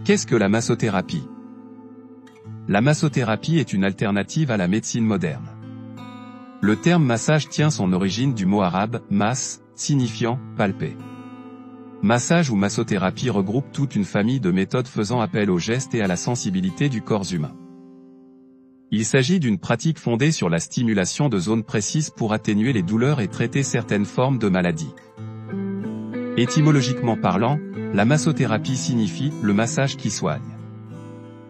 Qu'est-ce que la massothérapie? La massothérapie est une alternative à la médecine moderne. Le terme massage tient son origine du mot arabe « mas », signifiant « palper ». Massage ou massothérapie regroupe toute une famille de méthodes faisant appel au geste et à la sensibilité du corps humain. Il s'agit d'une pratique fondée sur la stimulation de zones précises pour atténuer les douleurs et traiter certaines formes de maladies. Étymologiquement parlant, la massothérapie signifie « le massage qui soigne ».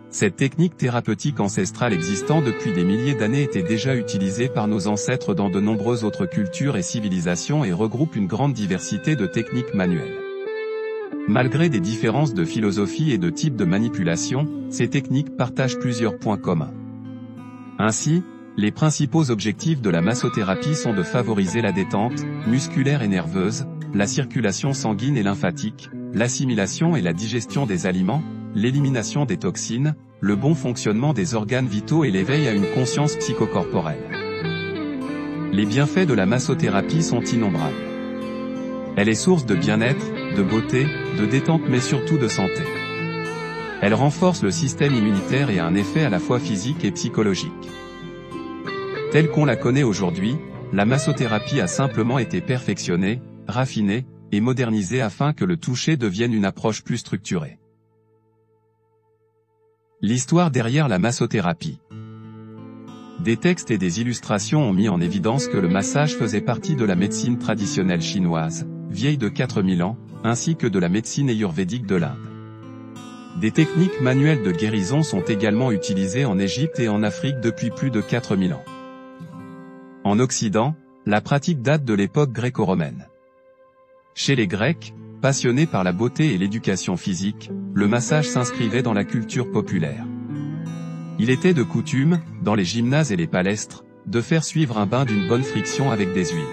Cette technique thérapeutique ancestrale existant depuis des milliers d'années était déjà utilisée par nos ancêtres dans de nombreuses autres cultures et civilisations et regroupe une grande diversité de techniques manuelles. Malgré des différences de philosophie et de type de manipulation, ces techniques partagent plusieurs points communs. Ainsi, les principaux objectifs de la massothérapie sont de favoriser la détente musculaire et nerveuse, la circulation sanguine et lymphatique, l'assimilation et la digestion des aliments, l'élimination des toxines, le bon fonctionnement des organes vitaux et l'éveil à une conscience psychocorporelle. Les bienfaits de la massothérapie sont innombrables. Elle est source de bien-être, de beauté, de détente mais surtout de santé. Elle renforce le système immunitaire et a un effet à la fois physique et psychologique. Telle qu'on la connaît aujourd'hui, la massothérapie a simplement été perfectionnée, raffinée et modernisée afin que le toucher devienne une approche plus structurée. L'histoire derrière la massothérapie. Des textes et des illustrations ont mis en évidence que le massage faisait partie de la médecine traditionnelle chinoise, vieille de 4000 ans, ainsi que de la médecine ayurvédique de l'Inde. Des techniques manuelles de guérison sont également utilisées en Égypte et en Afrique depuis plus de 4000 ans. En Occident, la pratique date de l'époque gréco-romaine. Chez les Grecs, passionnés par la beauté et l'éducation physique, le massage s'inscrivait dans la culture populaire. Il était de coutume, dans les gymnases et les palestres, de faire suivre un bain d'une bonne friction avec des huiles.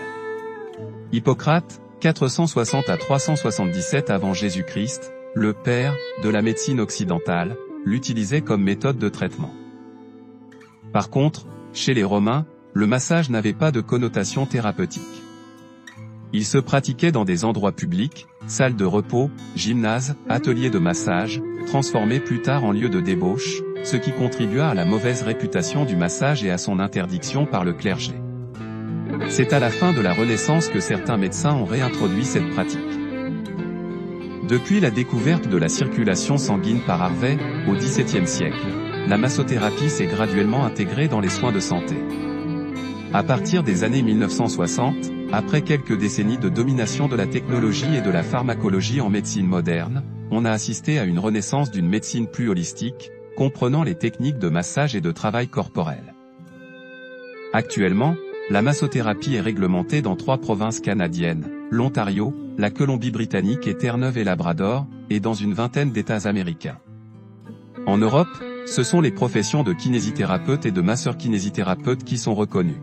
Hippocrate, 460 à 377 avant Jésus-Christ, le père de la médecine occidentale, l'utilisait comme méthode de traitement. Par contre, chez les Romains, le massage n'avait pas de connotation thérapeutique. Il se pratiquait dans des endroits publics, salles de repos, gymnases, ateliers de massage, transformés plus tard en lieux de débauche, ce qui contribua à la mauvaise réputation du massage et à son interdiction par le clergé. C'est à la fin de la Renaissance que certains médecins ont réintroduit cette pratique. Depuis la découverte de la circulation sanguine par Harvey, au XVIIe siècle, la massothérapie s'est graduellement intégrée dans les soins de santé. À partir des années 1960, après quelques décennies de domination de la technologie et de la pharmacologie en médecine moderne, on a assisté à une renaissance d'une médecine plus holistique, comprenant les techniques de massage et de travail corporel. Actuellement, la massothérapie est réglementée dans 3 provinces canadiennes, l'Ontario, la Colombie-Britannique et Terre-Neuve et Labrador, et dans une vingtaine d'États américains. En Europe, ce sont les professions de kinésithérapeute et de masseur-kinésithérapeute qui sont reconnues.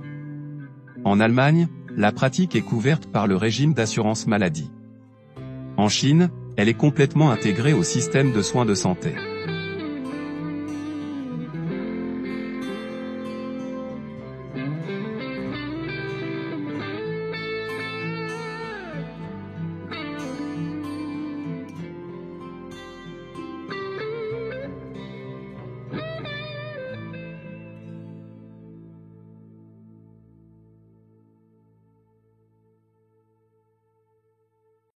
En Allemagne, la pratique est couverte par le régime d'assurance maladie. En Chine, elle est complètement intégrée au système de soins de santé.